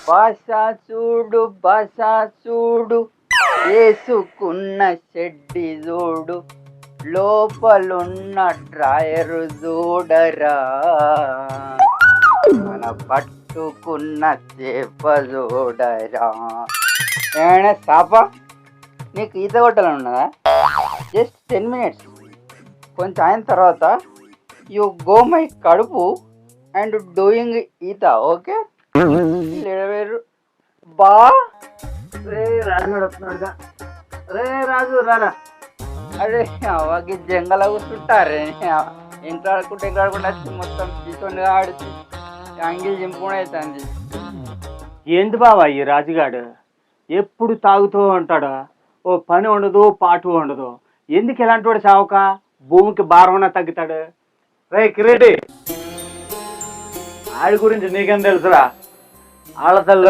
భాష చూడు వేసుకున్న షెడ్డి చూడు లోపలున్న డ్రాయరు చూడరా మన పట్టుకున్న చేప చూడరా. ఏమైనా చాప నీకు ఈత కొట్టాలని ఉన్నదా? Just 10 minutes. కొంచెం అయిన తర్వాత యు గో మై కడుపు అండ్ డూయింగ్ ఈత. ఓకే బా రే రాజు వస్తున్నాడుగా. రే రాజు రారా. అరే అవ్వకి జంగల కూర్చుంటారే ఇంట్లో ఆడుకుంటే ఇంట్లో ఆడుకుంటే వచ్చి మొత్తం తీసుకొని ఆడుతూ అంగిల్ చింపుకుండా అవుతుంది. ఏంది బావా ఈ రాజుగాడు ఎప్పుడు తాగుతూ ఉంటాడు, ఓ పని ఉండదు పాటు ఉండదు. ఎందుకు ఇలాంటి వాడు చావక భూమికి భారం తగ్గుతాడు. రే కిరీటి, ఆడి గురించి నీకేం తెలుసురా? ఆళ్ళ తల్లి